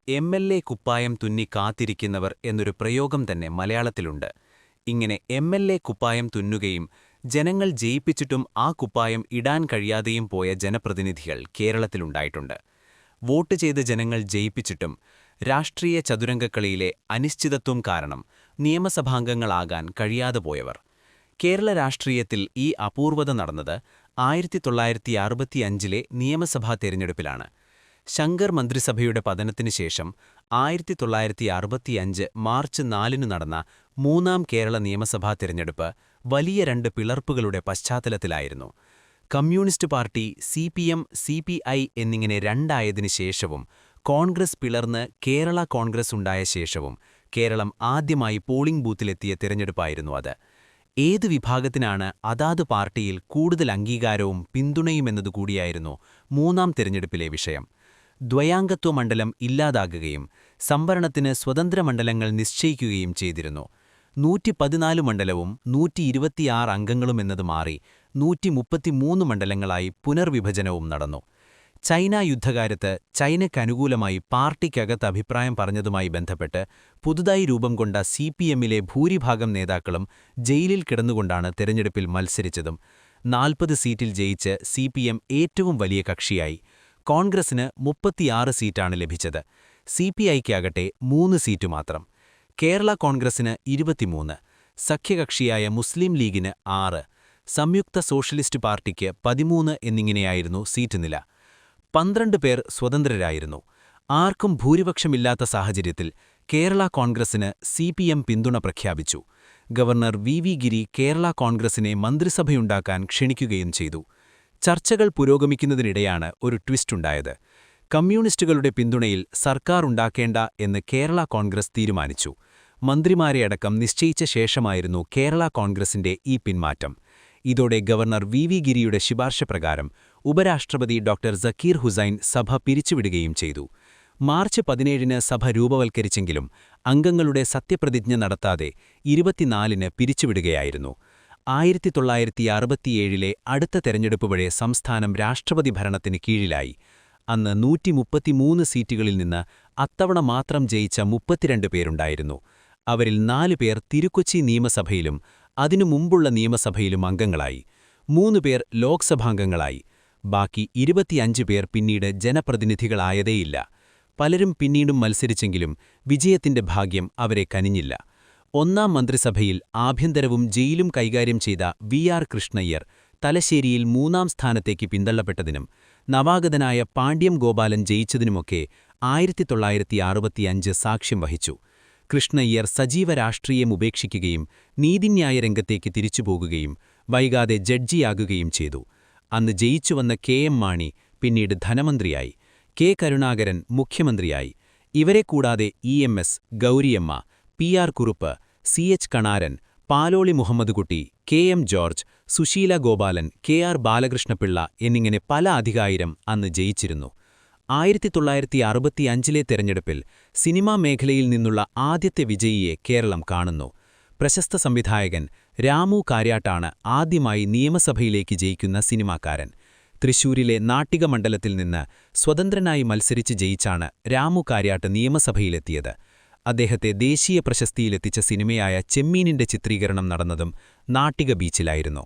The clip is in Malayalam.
എം.എൽ.എ. കുപ്പായം തുന്നി കാത്തിരിക്കുന്നവർ എന്നൊരു പ്രയോഗം തന്നെ മലയാളത്തിലുണ്ട്. ഇങ്ങനെ എം.എൽ.എ. കുപ്പായം തുന്നുകയും ജനങ്ങൾ ജയിപ്പിച്ചിട്ടും ആ കുപ്പായം ഇടാൻ കഴിയാതെയും പോയ ജനപ്രതിനിധികൾ കേരളത്തിലുണ്ടായിട്ടുണ്ട്. വോട്ട് ചെയ്ത് ജനങ്ങൾ ജയിപ്പിച്ചിട്ടും രാഷ്ട്രീയ ചതുരംഗക്കളിയിലെ അനിശ്ചിതത്വം കാരണം നിയമസഭാംഗങ്ങളാകാൻ കഴിയാതെ പോയവർ. കേരള രാഷ്ട്രീയത്തിൽ ഈ അപൂർവത നടന്നത് 1965-ലെ നിയമസഭാ തെരഞ്ഞെടുപ്പിലാണ്. ശങ്കർ മന്ത്രിസഭയുടെ പതനത്തിനു ശേഷം 1965 മാർച്ച് 4-നു നടന്ന മൂന്നാം കേരള നിയമസഭാ തെരഞ്ഞെടുപ്പ് വലിയ രണ്ട് പിളർപ്പുകളുടെ പശ്ചാത്തലത്തിലായിരുന്നു. കമ്മ്യൂണിസ്റ്റ് പാർട്ടി, CPM, CPI എന്നിങ്ങനെ രണ്ടായതിനു ശേഷവും കോൺഗ്രസ് പിളർന്ന് കേരള കോൺഗ്രസ് ഉണ്ടായ ശേഷവും കേരളം ആദ്യമായി പോളിംഗ് ബൂത്തിലെത്തിയ തെരഞ്ഞെടുപ്പായിരുന്നു അത്. ഏത് വിഭാഗത്തിനാണ് അതാത് പാർട്ടിയിൽ കൂടുതൽ അംഗീകാരവും പിന്തുണയുമെന്നതുകൂടിയായിരുന്നു മൂന്നാം തെരഞ്ഞെടുപ്പിലെ വിഷയം. ദ്വയാംഗത്വ മണ്ഡലം ഇല്ലാതാകുകയും സംവരണത്തിന് സ്വതന്ത്ര മണ്ഡലങ്ങൾ നിശ്ചയിക്കുകയും ചെയ്തിരുന്നു. 114 മണ്ഡലവും 126 അംഗങ്ങളുമെന്നത് മാറി 133 മണ്ഡലങ്ങളായി പുനർവിഭജനവും നടന്നു. ചൈന യുദ്ധകാലത്ത് ചൈനയ്ക്കനുകൂലമായി പാർട്ടിക്കകത്ത് അഭിപ്രായം പറഞ്ഞതുമായി ബന്ധപ്പെട്ട് പുതുതായി രൂപം കൊണ്ട CPM-ലെ ഭൂരിഭാഗം നേതാക്കളും ജയിലിൽ കിടന്നുകൊണ്ടാണ് തെരഞ്ഞെടുപ്പിൽ മത്സരിച്ചതും. 40 സീറ്റിൽ ജയിച്ച് CPM ഏറ്റവും വലിയ കക്ഷിയായി. കോൺഗ്രസിന് 36 സീറ്റാണ് ലഭിച്ചത്. CPIക്കാകട്ടെ 3 സീറ്റു മാത്രം. കേരള കോൺഗ്രസിന് 23, സഖ്യകക്ഷിയായ മുസ്ലിം ലീഗിന് 6, സംയുക്ത സോഷ്യലിസ്റ്റ് പാർട്ടിക്ക് 13 എന്നിങ്ങനെയായിരുന്നു സീറ്റ് നില. 12 പേർ സ്വതന്ത്രരായിരുന്നു. ആർക്കും ഭൂരിപക്ഷമില്ലാത്ത സാഹചര്യത്തിൽ കേരള കോൺഗ്രസിന് CPM പിന്തുണ പ്രഖ്യാപിച്ചു. Governor V.V. ഗിരി കേരള കോൺഗ്രസിനെ മന്ത്രിസഭയുണ്ടാക്കാൻ ക്ഷണിക്കുകയും ചെയ്തു. ചർച്ചകൾ പുരോഗമിക്കുന്നതിനിടെയാണ് ഒരു ട്വിസ്റ്റുണ്ടായത്. കമ്മ്യൂണിസ്റ്റുകളുടെ പിന്തുണയിൽ സർക്കാർ ഉണ്ടാക്കേണ്ട എന്ന് കേരള കോൺഗ്രസ് തീരുമാനിച്ചു. മന്ത്രിമാരെയടക്കം നിശ്ചയിച്ച ശേഷമായിരുന്നു കേരള കോൺഗ്രസിന്റെ ഈ പിന്മാറ്റം. ഇതോടെ ഗവർണർ V.V. ഗിരിയുടെ ശുപാർശ പ്രകാരം ഉപരാഷ്ട്രപതി ഡോക്ടർ സക്കീർ ഹുസൈൻ സഭ പിരിച്ചുവിടുകയും ചെയ്തു. മാർച്ച് 17-ന് സഭ രൂപവൽക്കരിച്ചെങ്കിലും അംഗങ്ങളുടെ സത്യപ്രതിജ്ഞ നടത്താതെ 24-ന് പിരിച്ചുവിടുകയായിരുന്നു. 1967-ലെ അടുത്ത തെരഞ്ഞെടുപ്പ് വരെ സംസ്ഥാനം രാഷ്ട്രപതി ഭരണത്തിന് കീഴിലായി. അന്ന് 133 സീറ്റുകളിൽ നിന്ന് അത്തവണ മാത്രം ജയിച്ച 32 പേരുണ്ടായിരുന്നു. അവരിൽ 4 പേർ തിരുക്കൊച്ചി നിയമസഭയിലും അതിനു മുമ്പുള്ള നിയമസഭയിലും അംഗങ്ങളായി. 3 പേർ ലോക്സഭാംഗങ്ങളായി. ബാക്കി 25 പേർ പിന്നീട് ജനപ്രതിനിധികളായതേയില്ല. പലരും പിന്നീടും മത്സരിച്ചെങ്കിലും വിജയത്തിന്റെ ഭാഗ്യം അവരെ കനിഞ്ഞില്ല. ഒന്നാം മന്ത്രിസഭയിൽ ആഭ്യന്തരവും ജയിലും കൈകാര്യം ചെയ്ത V.R. കൃഷ്ണയ്യർ തലശ്ശേരിയിൽ 3-ാം സ്ഥാനത്തേക്ക് പിന്തള്ളപ്പെട്ടതിനും നവാഗതനായ പാണ്ഡ്യം ഗോപാലൻ ജയിച്ചതിനുമൊക്കെ 1965 സാക്ഷ്യം വഹിച്ചു. കൃഷ്ണയ്യർ സജീവ രാഷ്ട്രീയം ഉപേക്ഷിക്കുകയും നീതിന്യായ രംഗത്തേക്ക് തിരിച്ചുപോകുകയും വൈകാതെ ജഡ്ജിയാകുകയും ചെയ്തു. അന്ന് ജയിച്ചുവന്ന K.M. മാണി പിന്നീട് ധനമന്ത്രിയായി. K. കരുണാകരൻ മുഖ്യമന്ത്രിയായി. ഇവരെ കൂടാതെ EMS, Gouriamma, PR Kurup, CH Kanaran, Paloli Muhammedkutty, KM George, Susheela Gopalan, KR Balakrishna Pillai എന്നിങ്ങനെ പല അധികായിരം അന്ന് ജയിച്ചിരുന്നു. 1965-ലെ തെരഞ്ഞെടുപ്പിൽ സിനിമാ മേഖലയിൽ നിന്നുള്ള ആദ്യത്തെ വിജയിയെ കേരളം കാണുന്നു. പ്രശസ്ത സംവിധായകൻ രാമു കാര്യാട്ടാണ് ആദ്യമായി നിയമസഭയിലേക്ക് ജയിക്കുന്ന സിനിമാക്കാരൻ. തൃശൂരിലെ നാട്ടിക മണ്ഡലത്തിൽ നിന്ന് സ്വതന്ത്രനായി മത്സരിച്ച് ജയിച്ചാണ് രാമു കാര്യാട്ട് നിയമസഭയിലെത്തിയത്. അദ്ദേഹത്തെ ദേശീയ പ്രശസ്തിയിലെത്തിച്ച സിനിമയായ ചെമ്മീനിന്റെ ചിത്രീകരണം നടന്നതും നാട്ടിക ബീച്ചിലായിരുന്നു.